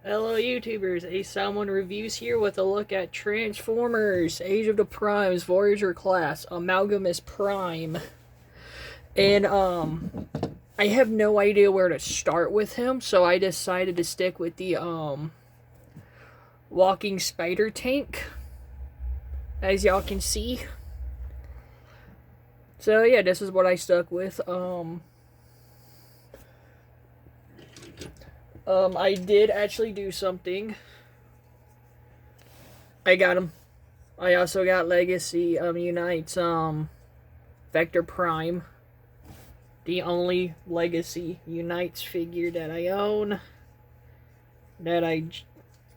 Hello YouTubers, a Salmon Reviews here with a look at Transformers, Age of the Primes, Voyager class, Amalgamous Prime. And I have no idea where to start with him, so I decided to stick with the walking spider tank, as y'all can see. So yeah, this is what I stuck with. I did actually do something. I got him. I also got Legacy Unites Vector Prime. The only Legacy Unites figure that I own. That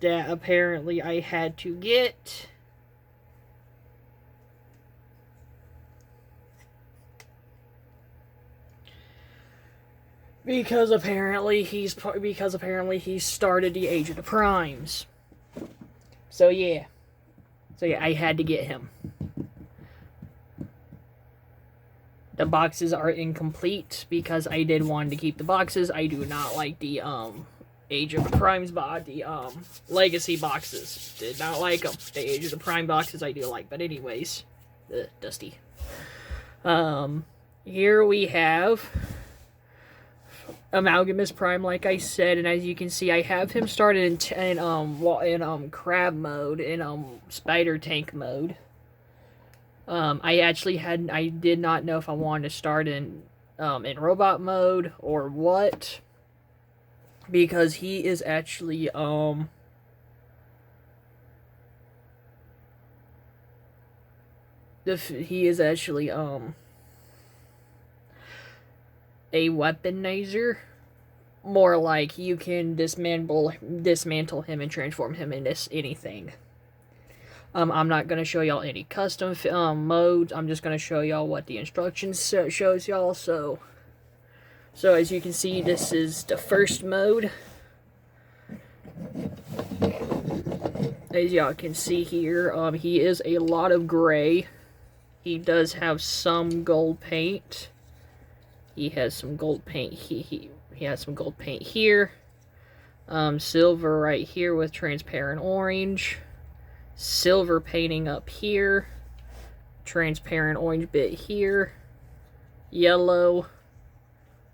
apparently I had to get. Because apparently he started the Age of the Primes. So yeah, I had to get him. The boxes are incomplete because I did want to keep the boxes. I do not like the Age of the Primes the Legacy boxes. Did not like them. The Age of the Prime boxes I do like, but anyways, dusty. Here we have Amalgamous Prime, like I said, and as you can see, I have him started in crab mode, in spider tank mode. I did not know if I wanted to start in robot mode or what, because he is actually a weaponizer. More like you can dismantle him and transform him into anything. I'm not going to show y'all any custom modes. I'm just going to show y'all what the instructions shows y'all. So as you can see, this is the first mode. As y'all can see here, he is a lot of gray. He does have some gold paint. He has some gold paint. He has some gold paint here. Silver right here with transparent orange. Silver painting up here. Transparent orange bit here. Yellow.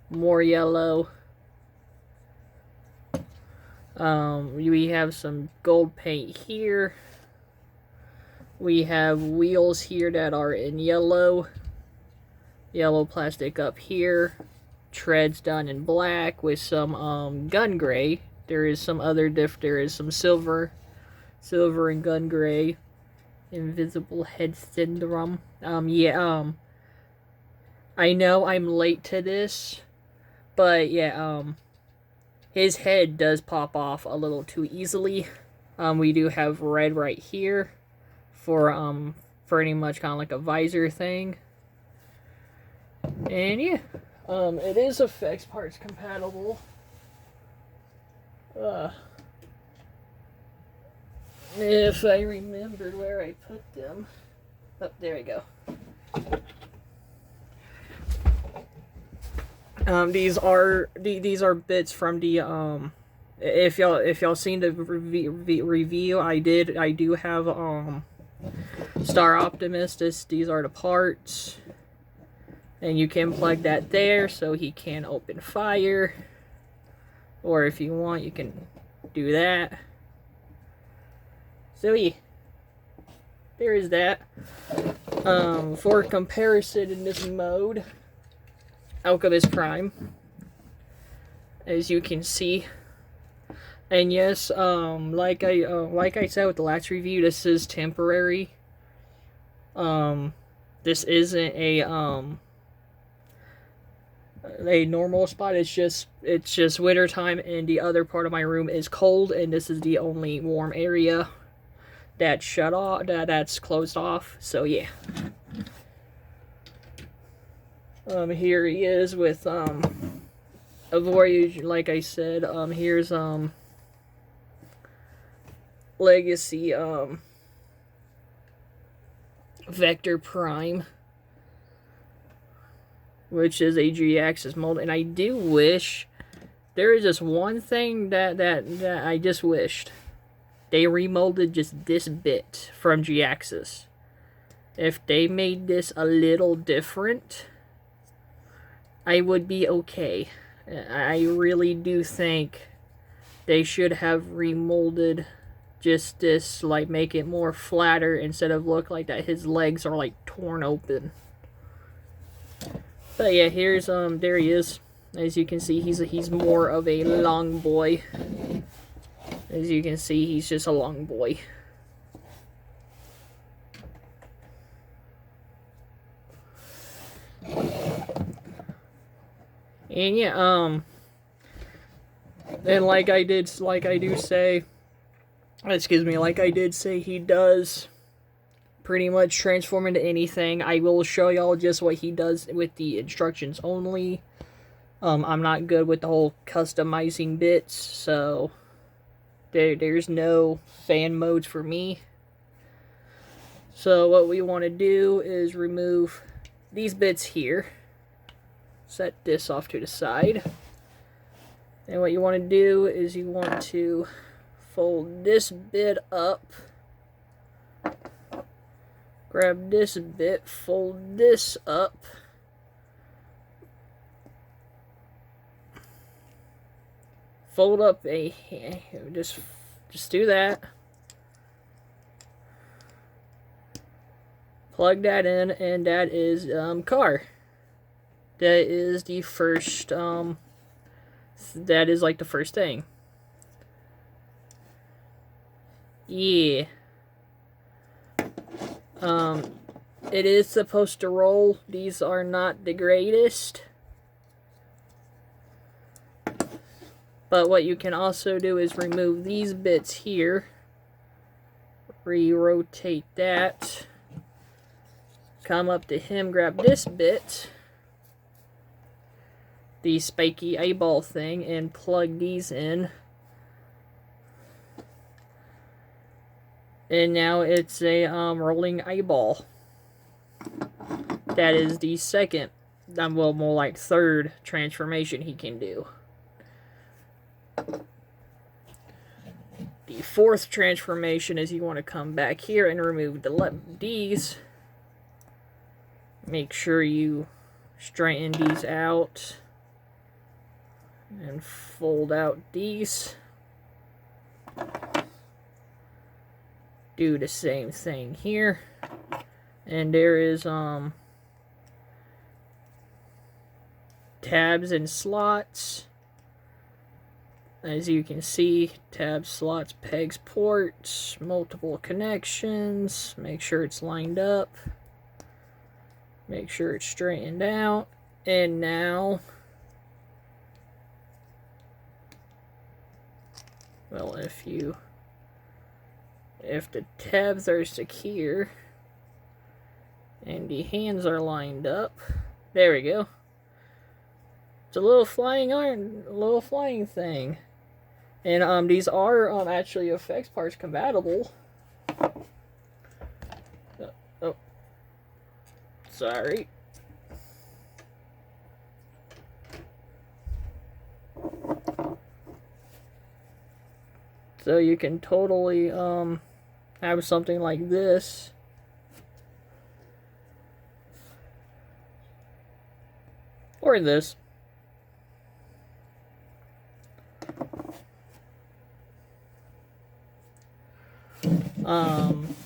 More yellow. We have some gold paint here. We have wheels here that are in yellow. Yellow plastic up here. Treads done in black with some gun gray. There is some silver and gun gray. Invisible head syndrome. I know I'm late to this, but yeah, his head does pop off a little too easily. We do have red right here for pretty much kind of like a visor thing. And yeah, it is effects parts compatible. If I remembered where I put them. Oh, there we go. These are bits from the if y'all seen the review, I do have Star Optimus. These are the parts. And you can plug that there so he can open fire. Or if you want, you can do that. So yeah, there is that. For comparison in this mode, Amalgamous Prime, as you can see. And yes, like I said with the last review, this is temporary. This isn't a normal spot. It's just winter time, and the other part of my room is cold, and this is the only warm area that's shut off, that's closed off. So yeah, here he is with a voyager. Like I said, here's Legacy Vector Prime, which is a G-axis mold, and I do wish there is just one thing that I just wished. They remolded just this bit from G-Axis. If they made this a little different, I would be okay. I really do think they should have remolded just this, like, make it more flatter instead of look like that his legs are, like, torn open. But yeah, here's, there he is. As you can see, he's more of a long boy. As you can see, he's just a long boy. And yeah, and like I did say, he does pretty much transform into anything. I will show y'all just what he does with the instructions only. I'm not good with the whole customizing bits, so there's no fan modes for me. So what we want to do is remove these bits here. Set this off to the side. And what you want to do is you want to fold this bit up. Grab this bit, fold this up. Fold up just do that. Plug that in, and that is car. That is the first that is like the first thing. Yeah. It is supposed to roll. These are not the greatest. But what you can also do is remove these bits here. Re-rotate that. Come up to him, grab this bit. The spiky eyeball thing, and plug these in. And now it's a rolling eyeball. That is the second, well, more like third transformation he can do. The fourth transformation is you want to come back here and remove these. Make sure you straighten these out. And fold out these. Do the same thing here. And there is tabs and slots. As you can see, tabs, slots, pegs, ports, multiple connections. Make sure it's lined up. Make sure it's straightened out. And now, well, if the tabs are secure and the hands are lined up, there we go. It's a little flying iron, a little flying thing. And these are actually effects parts compatible. Oh, sorry. So you can totally have something like this. Or this.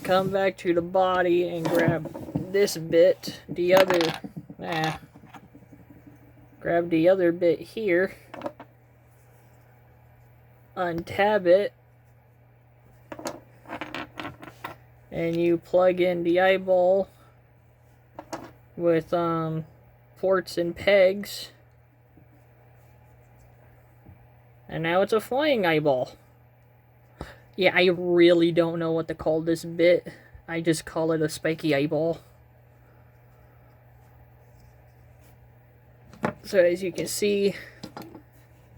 Come back to the body and grab this bit, grab the other bit here, untab it, and you plug in the eyeball with ports and pegs, and now it's a flying eyeball. Yeah, I really don't know what to call this bit. I just call it a spiky eyeball. So as you can see,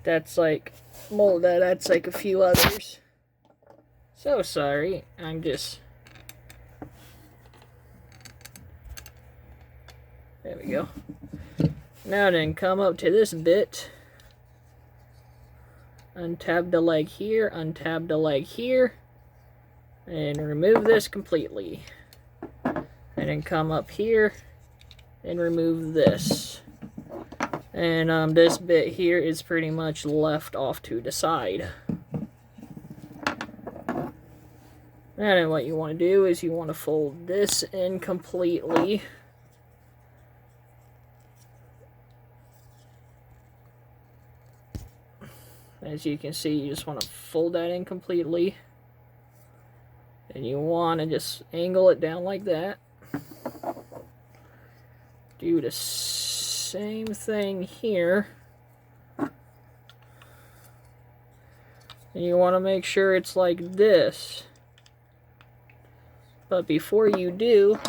that's like that's like a few others. So sorry, I'm just, there we go. Now then, come up to this bit Untab the leg here, untab the leg here, and remove this completely. And then come up here and remove this. And this bit here is pretty much left off to the side. And then what you want to do is you want to fold this in completely. As you can see, you just want to fold that in completely. And you want to just angle it down like that. Do the same thing here. And you want to make sure it's like this. But before you do,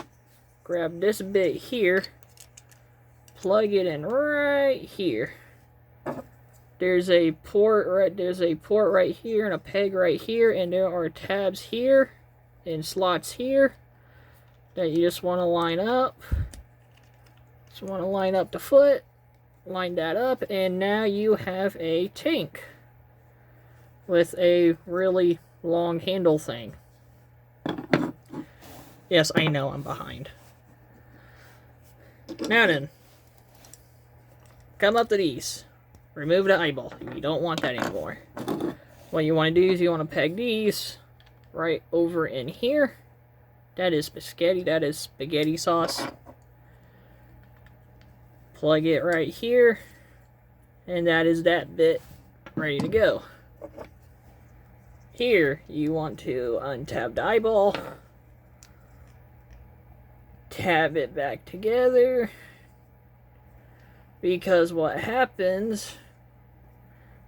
grab this bit here, plug it in right here. There's a port right here and a peg right here, and there are tabs here and slots here that you just want to line up. Just want to line up the foot, line that up, and now you have a tank with a really long handle thing. Yes, I know I'm behind. Now then, come up to these. Remove the eyeball. You don't want that anymore. What you want to do is you want to peg these right over in here. That is spaghetti. That is spaghetti sauce. Plug it right here. And that is that bit ready to go. Here, you want to untab the eyeball. Tab it back together. Because what happens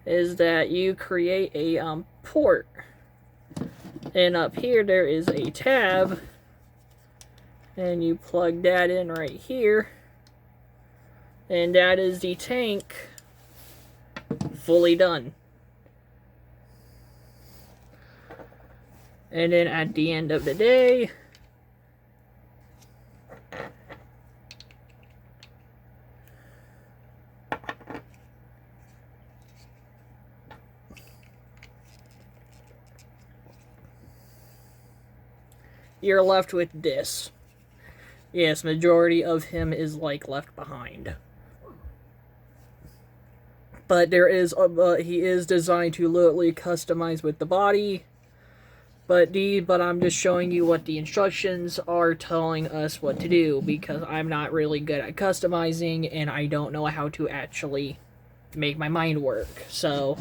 is that you create a port, and up here there is a tab, and you plug that in right here, and that is the tank fully done. And then at the end of the day, you're left with this. Yes, majority of him is like left behind. But there is he is designed to literally customize with the body. But I'm just showing you what the instructions are telling us what to do, because I'm not really good at customizing and I don't know how to actually make my mind work. So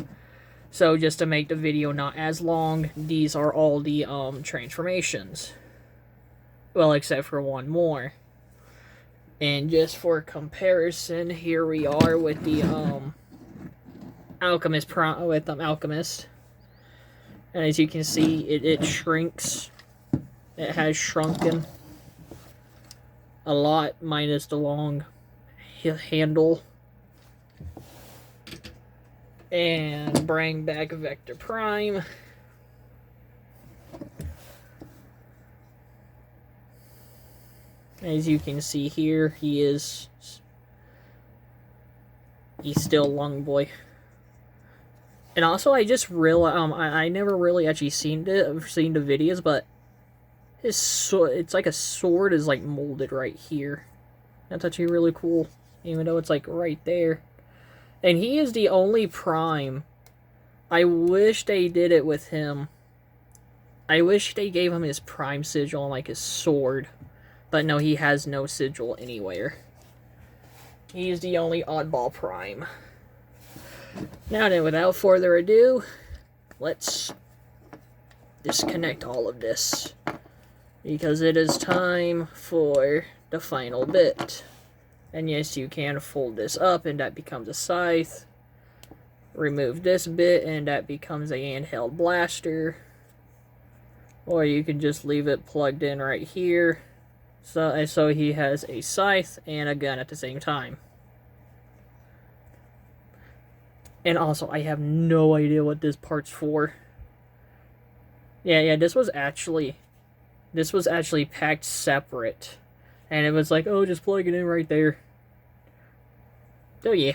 just to make the video not as long, these are all the transformations. Well, except for one more. And just for comparison, here we are with the Alchemist. And as you can see, it shrinks. It has shrunken a lot, minus the long handle. And bring back Vector Prime. As you can see here, he's still Lung Boy. And also, I just realized, I never really actually seen the videos, but his sword, it's like a sword is like molded right here. That's actually really cool, even though it's like right there. And he is the only Prime. I wish they did it with him. I wish they gave him his Prime sigil on like his sword. But no, he has no sigil anywhere. He's the only oddball Prime. Now then, without further ado, let's disconnect all of this. Because it is time for the final bit. And yes, you can fold this up and that becomes a scythe. Remove this bit and that becomes a handheld blaster. Or you can just leave it plugged in right here. So he has a scythe and a gun at the same time. And also, I have no idea what this part's for. Yeah, this was actually packed separate. And it was like, oh, just plug it in right there. So yeah,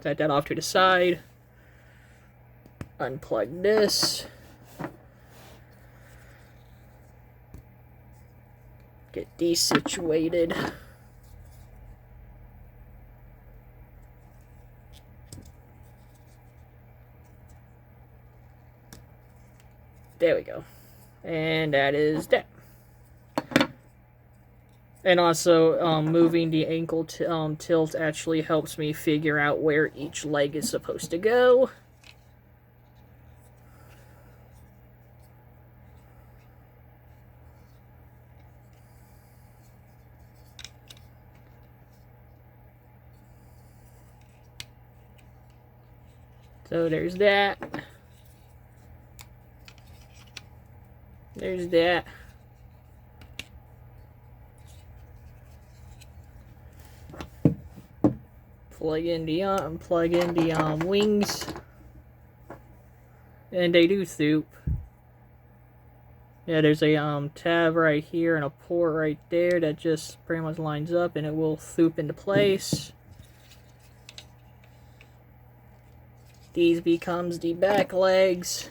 set that off to the side. Unplug this. Get these situated. There we go. And that is that. And also, moving the ankle tilt actually helps me figure out where each leg is supposed to go. So there's that. There's that. Plug in the wings, and they do soup. Yeah, there's a tab right here and a port right there that just pretty much lines up, and it will soup into place. These becomes the back legs.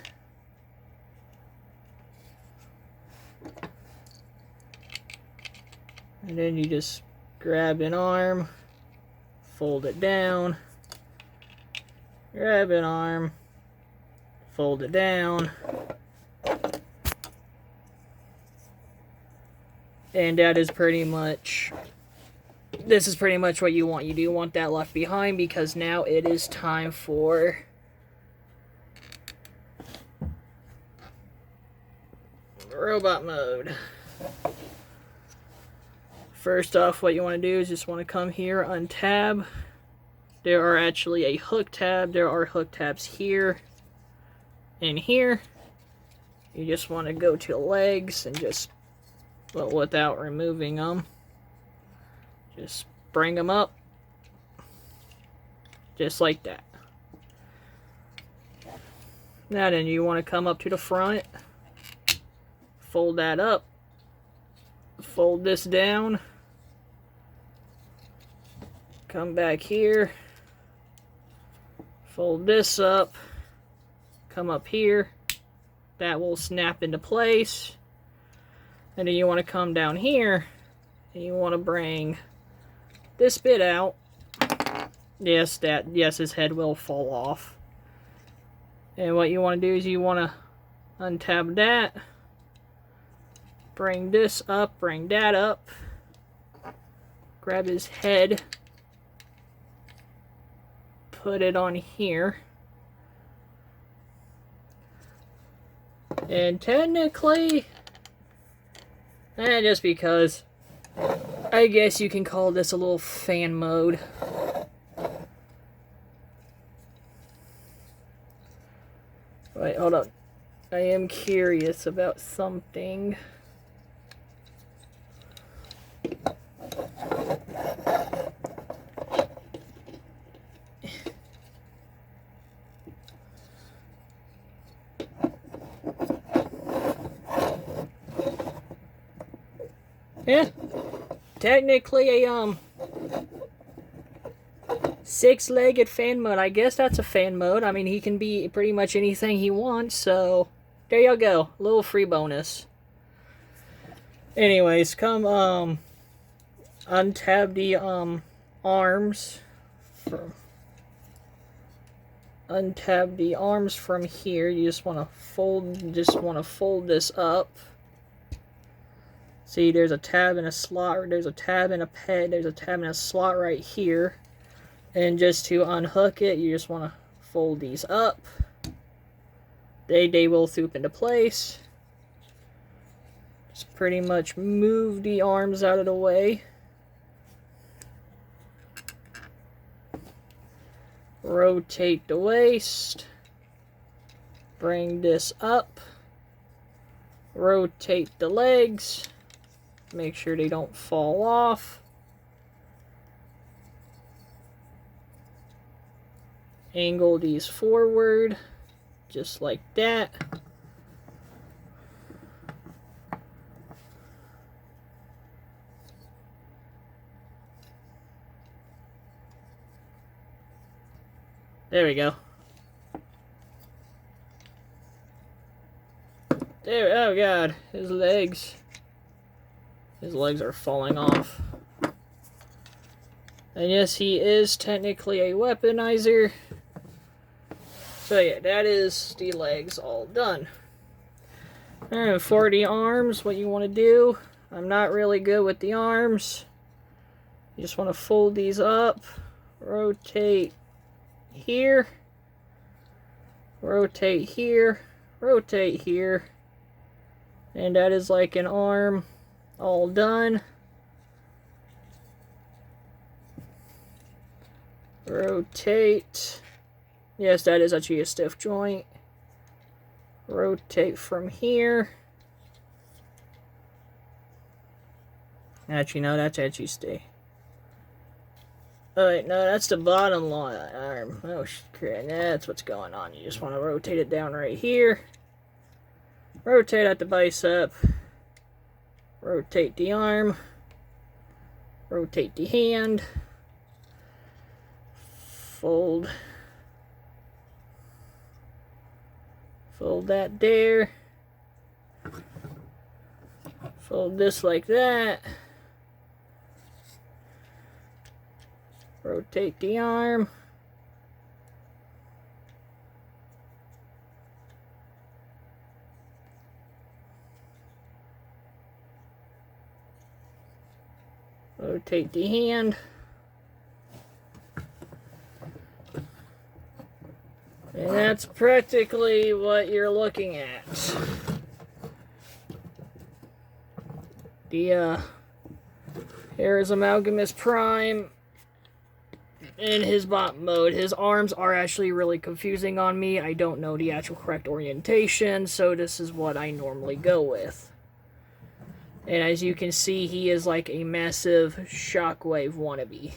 And then you just grab an arm, fold it down, grab an arm, fold it down, and that is pretty much, this is pretty much what you want. You do want that left behind because now it is time for robot mode. First off, what you want to do is just want to come here, untab. There are actually a hook tab. There are hook tabs here and here. You just want to go to legs and just, well, without removing them, just bring them up. Just like that. Now then, you want to come up to the front. Fold that up. Fold this down. Come back here, fold this up, come up here, that will snap into place, and then you want to come down here, and you want to bring this bit out. Yes, his head will fall off. And what you want to do is you want to untab that, bring this up, bring that up, grab his head, put it on here, and technically, just because, I guess you can call this a little fan mode. Wait, hold on. I am curious about something. Yeah, technically a six-legged fan mode. I guess that's a fan mode. I mean, he can be pretty much anything he wants, so there you go. A little free bonus. Anyways, come untab the arms. Untab the arms from here. You just want to fold this up. See, there's a tab and a slot, there's a tab and a peg, there's a tab and a slot right here. And just to unhook it, you just want to fold these up. They will soup into place. Just pretty much move the arms out of the way. Rotate the waist. Bring this up. Rotate the legs. Make sure they don't fall off. Angle these forward, just like that. There we go. There, oh god, his legs. His legs are falling off. And yes, he is technically a weaponizer. So yeah, that is the legs all done. And for the arms, what you want to do, I'm not really good with the arms. You just want to fold these up, rotate here, rotate here, rotate here, and that is like an arm all done. Rotate. Yes, that is actually a stiff joint. Rotate from here. Actually, no, that's actually stay. Oh, wait, no, that's the bottom arm. Oh, crap, that's what's going on. You just want to rotate it down right here. Rotate at the bicep. Rotate the arm. Rotate the hand. Fold. Fold that there. Fold this like that. Rotate the arm. Rotate the hand. And that's practically what you're looking at. Here is Amalgamous Prime in his bot mode. His arms are actually really confusing on me. I don't know the actual correct orientation, so this is what I normally go with. And as you can see, he is like a massive Shockwave wannabe.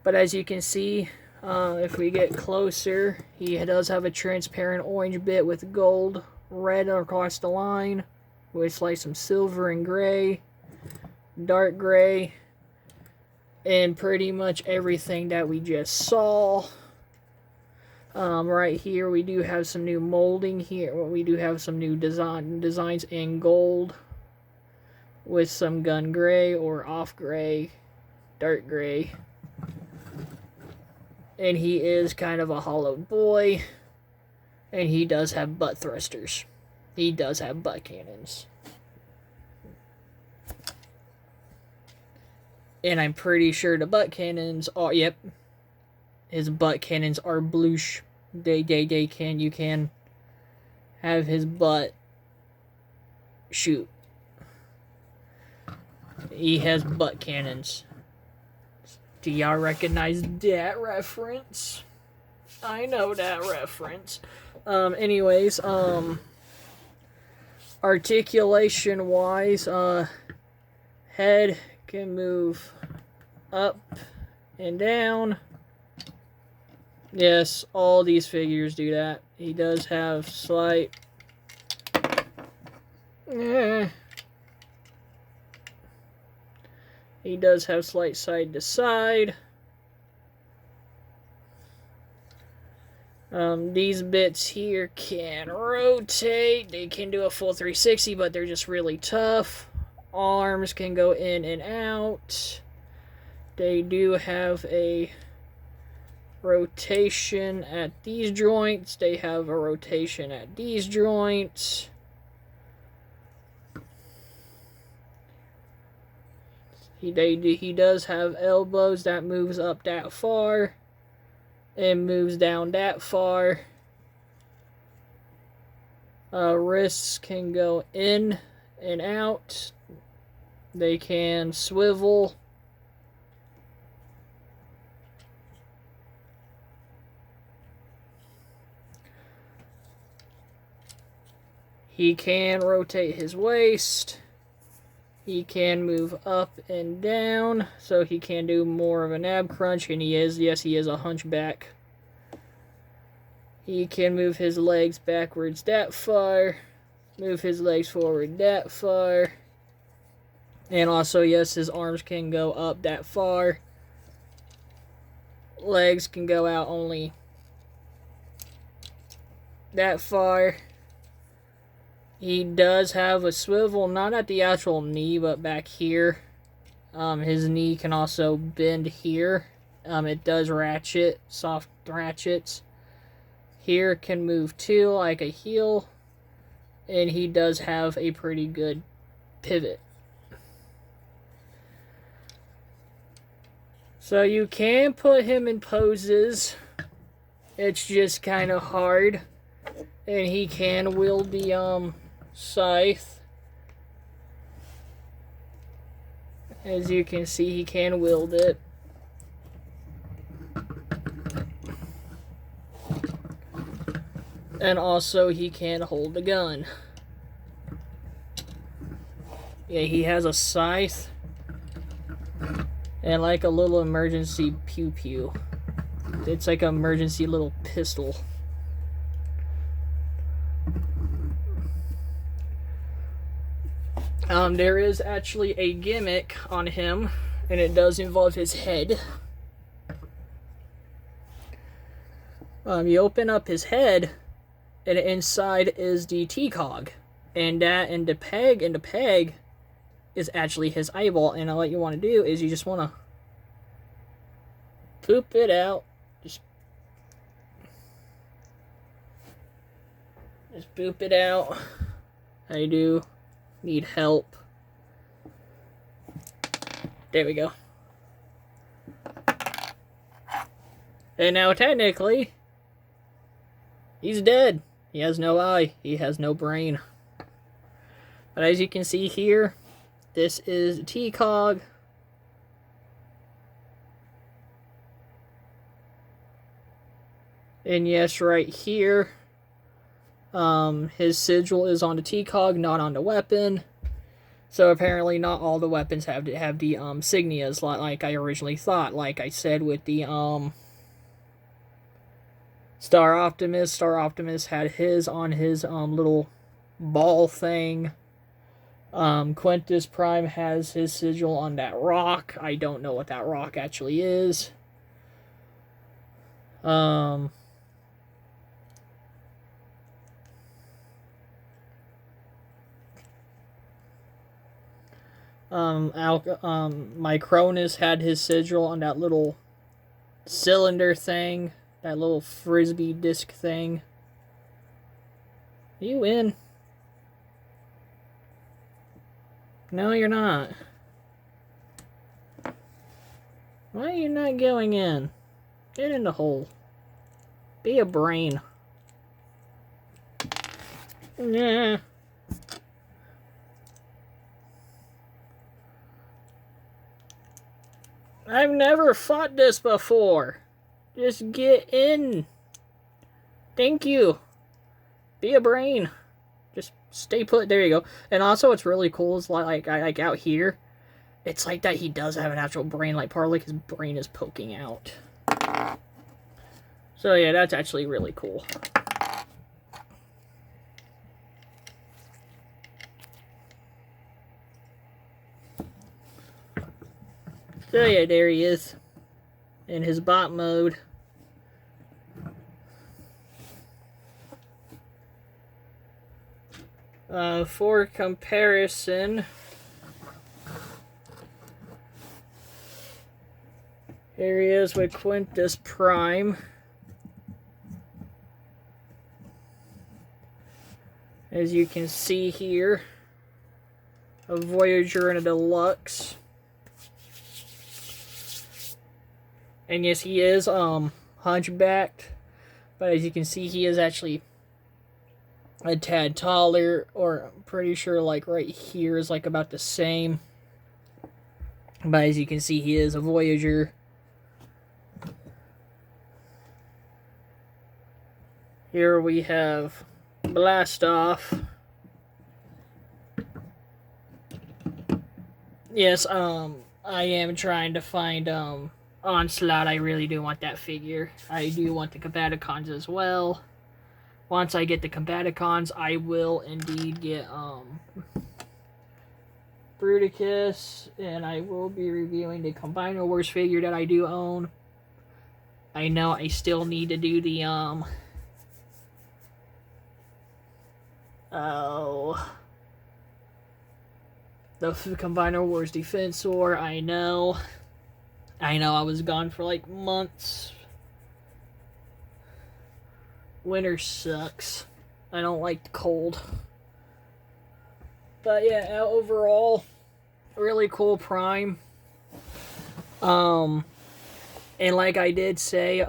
But as you can see, if we get closer, he does have a transparent orange bit with gold, red across the line, with like some silver and gray, dark gray, and pretty much everything that we just saw. Right here, we do have some new molding here. We do have some new designs in gold, with some gun gray or off gray, dark gray. And he is kind of a hollowed boy. And he does have butt thrusters. He does have butt cannons. And I'm pretty sure the butt cannons are, yep. His butt cannons are bluish. You can have his butt shoot. He has butt cannons. Do y'all recognize that reference? I know that reference. Anyways, articulation-wise, head can move up and down. Yes, all these figures do that. He does have slight... He does have slight side to side. These bits here can rotate. They can do a full 360, but they're just really tough. Arms can go in and out. They do have a rotation at these joints. They have a rotation at these joints. He does have elbows that moves up that far and moves down that far. Wrists can go in and out. They can swivel. He can rotate his waist. He can move up and down, so he can do more of an ab crunch, and he is a hunchback. He can move his legs backwards that far, move his legs forward that far, and also, yes, his arms can go up that far. Legs can go out only that far. He does have a swivel, not at the actual knee, but back here. His knee can also bend here. It does ratchet, soft ratchets. Here can move too, like a heel. And he does have a pretty good pivot. So you can put him in poses. It's just kind of hard. And he can wield the scythe. As you can see, he can wield it. And also he can hold a gun. Yeah, he has a scythe. And like a little emergency pew-pew. It's like an emergency little pistol. There is actually a gimmick on him, and it does involve his head. You open up his head, and inside is the T-cog. And the peg is actually his eyeball. And what you want to do is you just want to poop it out. Just boop it out. I do need help. There we go. And now technically, he's dead. He has no eye. He has no brain. But as you can see here, this is T-cog. And yes, right here, his sigil is on the T-cog, not on the weapon. So apparently not all the weapons have the insignias like I originally thought. Like I said with the Star Optimus. Star Optimus had his on his little ball thing. Quintus Prime has his sigil on that rock. I don't know what that rock actually is. Micronus had his sigil on that little cylinder thing, that little frisbee disc thing. You in? No, you're not. Why are you not going in? Get in the hole. Be a brain. Yeah. I've never fought this before. Just get in. Thank you. Be a brain. Just stay put. There you go. And also, what's really cool is like out here, it's like that he does have an actual brain. Like part of like his brain is poking out. So yeah, that's actually really cool. So yeah, there he is in his bot mode. For comparison, here he is with Quintus Prime. As you can see here, a Voyager and a Deluxe. And yes, he is hunchbacked, but as you can see, he is actually a tad taller, or I'm pretty sure like right here is like about the same. But as you can see, he is a Voyager. Here we have Blastoff. Yes, I am trying to find Onslaught. I really do want that figure. I do want the Combaticons as well. Once I get the Combaticons, I will indeed get Bruticus, and I will be reviewing the Combiner Wars figure that I do own. I know I still need to do the Oh. The Combiner Wars Defensor, I know. I was gone for like months. Winter sucks. I don't like the cold. But yeah, overall, really cool Prime. And like I did say,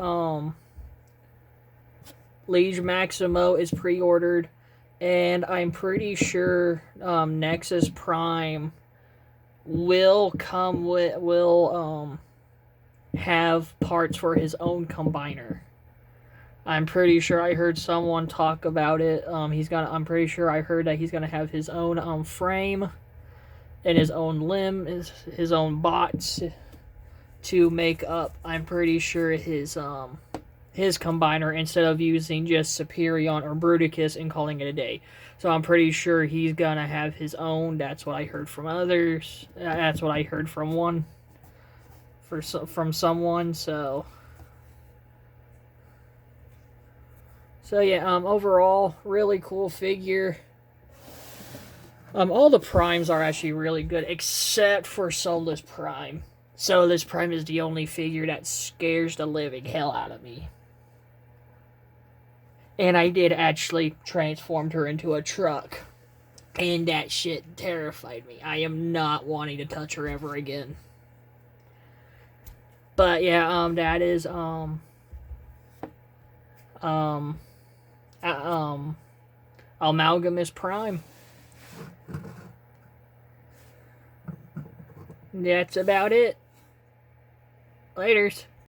Liege Maximo is pre-ordered, and I'm pretty sure Nexus Prime will have parts for his own combiner. I'm pretty sure I heard someone talk about it. I'm pretty sure I heard that he's gonna have his own frame and his own limb, his own bots to make up. I'm pretty sure his combiner, instead of using just Superion or Bruticus and calling it a day. So I'm pretty sure he's gonna have his own. That's what I heard from others. That's what I heard from from someone. So yeah, overall, really cool figure. All the primes are actually really good, except for Solus Prime. Solus Prime is the only figure that scares the living hell out of me. And I did actually transform her into a truck. And that shit terrified me. I am not wanting to touch her ever again. But yeah, that is Amalgamous Prime. That's about it. Laters.